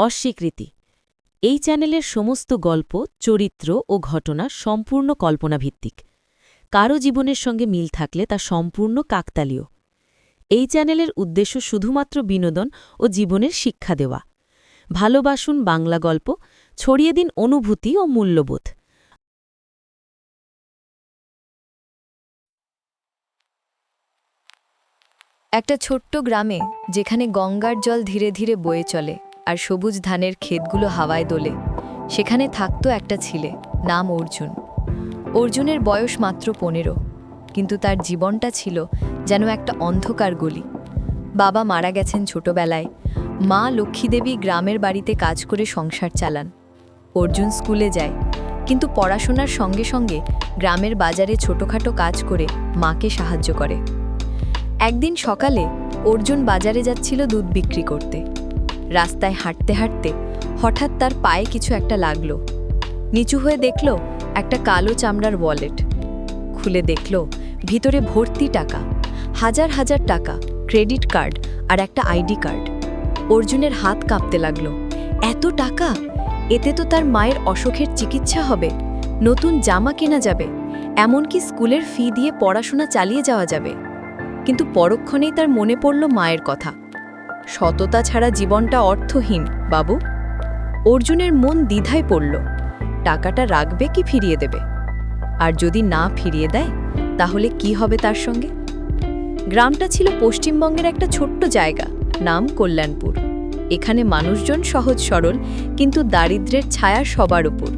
অস্বীকৃতি। এই চ্যানেলের সমস্ত গল্প, চরিত্র ও ঘটনা সম্পূর্ণ কল্পনাভিত্তিক। কারো জীবনের সঙ্গে মিল থাকলে তা সম্পূর্ণ কাকতালীয়। এই চ্যানেলের উদ্দেশ্য শুধুমাত্র বিনোদন ও জীবনের শিক্ষা দেওয়া। ভালোবাসুন বাংলা গল্প, ছড়িয়ে দিন অনুভূতি ও মূল্যবোধ। একটা ছোট্ট গ্রামে, যেখানে গঙ্গার জল ধীরে ধীরে বয়ে চলে আর সবুজ ধানের ক্ষেতগুলো হাওয়ায় দোলে, সেখানে থাকতো একটা ছেলে, নাম অর্জুন। অর্জুনের বয়স মাত্র 15, কিন্তু তার জীবনটা ছিল যেন একটা অন্ধকার গলি। বাবা মারা গেছেন ছোটবেলায়, মা লক্ষ্মীদেবী গ্রামের বাড়িতে কাজ করে সংসার চালান। অর্জুন স্কুলে যায়, কিন্তু পড়াশোনার সঙ্গে সঙ্গে গ্রামের বাজারে ছোটখাটো কাজ করে মাকে সাহায্য করে। একদিন সকালে অর্জুন বাজারে যাচ্ছিল দুধ বিক্রি করতে। রাস্তায় হাঁটতে হাঁটতে হঠাৎ তার পায়ে কিছু একটা লাগলো। নিচু হয়ে দেখল একটা কালো চামড়ার ওয়ালেট। খুলে দেখল ভিতরে ভর্তি টাকা, হাজার হাজার টাকা, ক্রেডিট কার্ড আর একটা আইডি কার্ড। অর্জুনের হাত কাঁপতে লাগলো। এত টাকা! এতে তো তার মায়ের অসুখের চিকিৎসা হবে, নতুন জামা কেনা যাবে, এমনকি স্কুলের ফি দিয়ে পড়াশোনা চালিয়ে যাওয়া যাবে। কিন্তু পরক্ষণেই তার মনে পড়ল মায়ের কথা। সততা ছাড়া জীবনটা অর্থহীন, বাবু। অর্জুনের মন দ্বিধায় পড়ল। টাকাটা রাখবে কি ফিরিয়ে দেবে? আর যদি না ফিরিয়ে দেয়, তাহলে কি হবে তার সঙ্গে? গ্রামটা ছিল পশ্চিমবঙ্গের একটা ছোট্ট জায়গা, নাম কল্যাণপুর। এখানে মানুষজন সহজ সরল, কিন্তু দারিদ্র্যের ছায়া সবার উপর।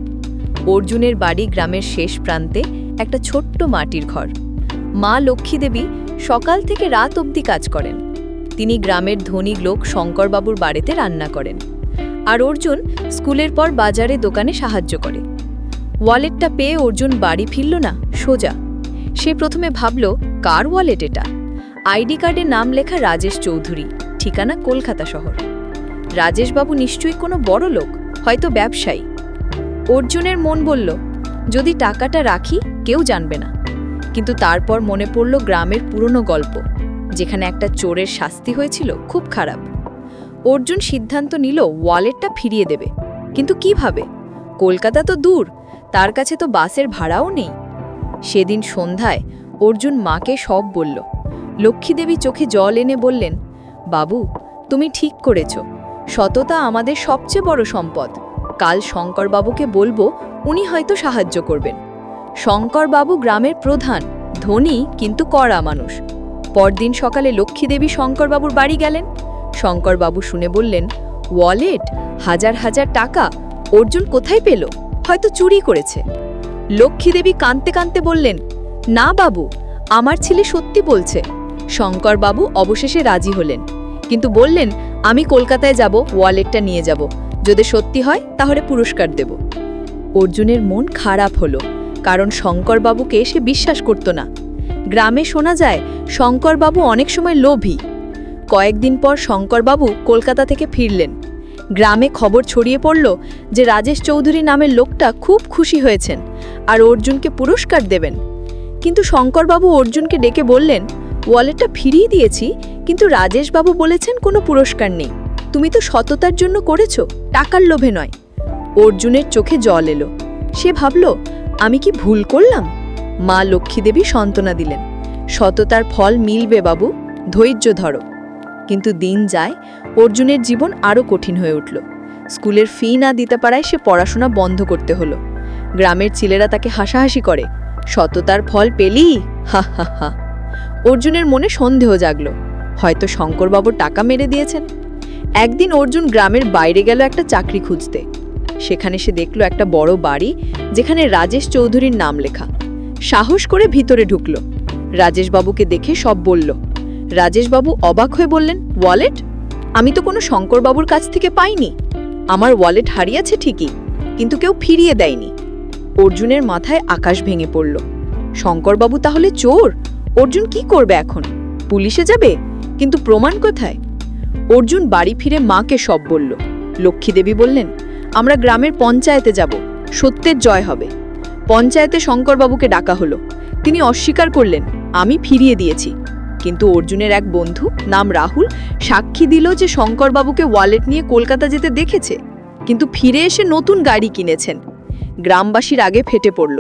অর্জুনের বাড়ি গ্রামের শেষ প্রান্তে, একটা ছোট্ট মাটির ঘর। মা লক্ষ্মীদেবী সকাল থেকে রাত অবধি কাজ করেন। তিনি গ্রামের ধনী লোক শঙ্করবাবুর বাড়িতে রান্না করেন, আর অর্জুন স্কুলের পর বাজারে দোকানে সাহায্য করে। ওয়ালেটটা পেয়ে অর্জুন বাড়ি ফিরল না সোজা। সে প্রথমে ভাবল, কার ওয়ালেট এটা? আইডি কার্ডে নাম লেখা রাজেশ চৌধুরী, ঠিকানা কলকাতা শহর। রাজেশবাবু নিশ্চয়ই কোনো বড় লোক, হয়তো ব্যবসায়ী। অর্জুনের মন বলল, যদি টাকাটা রাখি কেউ জানবে না। কিন্তু তারপর মনে পড়ল গ্রামের পুরনো গল্প, যেখানে একটা চোরের শাস্তি হয়েছিল খুব খারাপ। অর্জুন সিদ্ধান্ত নিল ওয়ালেটটা ফিরিয়ে দেবে, কিন্তু কিভাবে? কলকাতা তো দূর, তার কাছে তো বাসের ভাড়াও নেই। সেদিন সন্ধ্যায় অর্জুন মাকে সব বলল। লক্ষ্মীদেবী চোখে জল এনে বললেন, বাবু, তুমি ঠিক করেছ, সততা আমাদের সবচেয়ে বড় সম্পদ। কাল শঙ্করবাবুকে বলবো, উনি হয়তো সাহায্য করবেন। শঙ্করবাবু গ্রামের প্রধান, ধনী কিন্তু কড়া মানুষ। পরদিন সকালে লক্ষ্মীদেবী শঙ্করবাবুর বাড়ি গেলেন। শঙ্করবাবু শুনে বললেন, ওয়ালেট, হাজার হাজার টাকা, অর্জুন কোথায় পেল? হয়তো চুরি করেছে। লক্ষ্মীদেবী কাঁদতে কাঁদতে বললেন, না বাবু, আমার ছেলে সত্যি বলছে। শঙ্করবাবু অবশেষে রাজি হলেন, কিন্তু বললেন, আমি কলকাতায় যাব, ওয়ালেটটা নিয়ে যাব, যদি সত্যি হয় তাহলে পুরস্কার দেব। অর্জুনের মন খারাপ হলো, কারণ শঙ্করবাবুকে সে বিশ্বাস করত না। গ্রামে শোনা যায় শঙ্করবাবু অনেক সময় লোভী। কয়েকদিন পর শঙ্করবাবু কলকাতা থেকে ফিরলেন। গ্রামে খবর ছড়িয়ে পড়ল যে রাজেশ চৌধুরী নামের লোকটা খুব খুশি হয়েছেন আর অর্জুনকে পুরস্কার দেবেন। কিন্তু শঙ্করবাবু অর্জুনকে ডেকে বললেন, ওয়ালেটটা ফিরিয়ে দিয়েছি, কিন্তু রাজেশবাবু বলেছেন কোনো পুরস্কার নেই। তুমি তো সততার জন্য করেছ, টাকার লোভে নয়। অর্জুনের চোখে জল এলো। সে ভাবল, আমি কি ভুল করলাম? মা লক্ষ্মীদেবী সান্ত্বনা দিলেন, সততার ফল মিলবে বাবু, ধৈর্য ধরো। কিন্তু দিন যায়, অর্জুনের জীবন আরও কঠিন হয়ে উঠল। স্কুলের ফি না দিতে পারায় সে পড়াশোনা বন্ধ করতে হলো। গ্রামের ছেলেরা তাকে হাসাহাসি করে, সততার ফল পেলি, হা হা হা। অর্জুনের মনে সন্দেহ জাগল, হয়তো শঙ্করবাবু টাকা মেরে দিয়েছেন। একদিন অর্জুন গ্রামের বাইরে গেল একটা চাকরি খুঁজতে। সেখানে সে দেখল একটা বড় বাড়ি, যেখানে রাজেশ চৌধুরীর নাম লেখা। সাহস করে ভিতরে ঢুকল। রাজেশবাবুকে দেখে সব বলল। রাজেশবাবু অবাক হয়ে বললেন, ওয়ালেট? আমি তো কোনো শঙ্করবাবুর কাছ থেকে পাইনি। আমার ওয়ালেট হারিয়েছে ঠিকই, কিন্তু কেউ ফিরিয়ে দেয়নি। অর্জুনের মাথায় আকাশ ভেঙে পড়ল। শঙ্করবাবু তাহলে চোর? অর্জুন কি করবে এখন? পুলিশে যাবে? কিন্তু প্রমাণ কোথায়? অর্জুন বাড়ি ফিরে মাকে সব বলল। লক্ষ্মীদেবী বললেন, আমরা গ্রামের পঞ্চায়েতে যাব, সত্যের জয় হবে। পঞ্চায়েতে শঙ্করবাবুকে ডাকা হলো। তিনি অস্বীকার করলেন, আমি ফিরিয়ে দিয়েছি। কিন্তু অর্জুনের এক বন্ধু নাম রাহুল সাক্ষী দিল যে শঙ্করবাবুকে ওয়ালেট নিয়ে কলকাতা যেতে দেখেছে, কিন্তু ফিরে এসে নতুন গাড়ি কিনেছেন। গ্রামবাসীর আগে ফেটে পড়ল।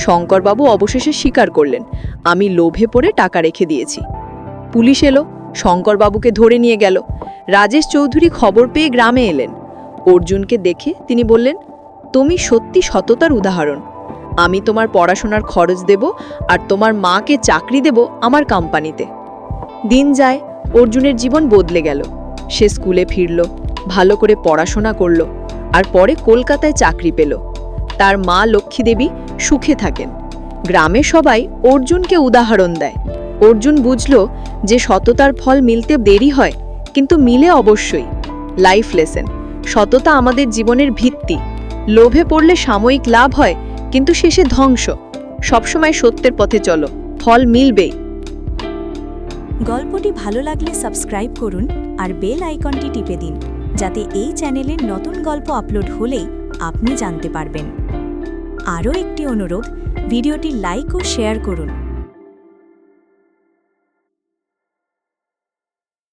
শঙ্করবাবু অবশেষে স্বীকার করলেন, আমি লোভে পড়ে টাকা রেখে দিয়েছি। পুলিশ এলো, শঙ্করবাবুকে ধরে নিয়ে গেল। রাজেশ চৌধুরী খবর পেয়ে গ্রামে এলেন। অর্জুনকে দেখে তিনি বললেন, তুমি সত্যি সততার উদাহরণ। আমি তোমার পড়াশোনার খরচ দেব আর তোমার মাকে চাকরি দেব আমার কোম্পানিতে। দিন যায়, অর্জুনের জীবন বদলে গেল। সে স্কুলে ফিরল, ভালো করে পড়াশোনা করল, আর পরে কলকাতায় চাকরি পেল। তার মা লক্ষ্মী দেবী সুখে থাকেন। গ্রামে সবাই অর্জুনকে উদাহরণ দেয়। অর্জুন বুঝল যে সততার ফল মিলতে দেরি হয়, কিন্তু মিলে অবশ্যই। লাইফ লেসন: সততা আমাদের জীবনের ভিত্তি। লোভে পড়লে সাময়িক লাভ হয়, কিন্তু শেষে ধ্বংস। সবসময় সত্যের পথে চলো, ফল মিলবেই। গল্পটি ভালো লাগলে সাবস্ক্রাইব করুন আর বেল আইকনটি টিপে দিন, যাতে এই চ্যানেলের নতুন গল্প আপলোড হলেই আপনি জানতে পারবেন। আরও একটি অনুরোধ, ভিডিওটি লাইক ও শেয়ার করুন।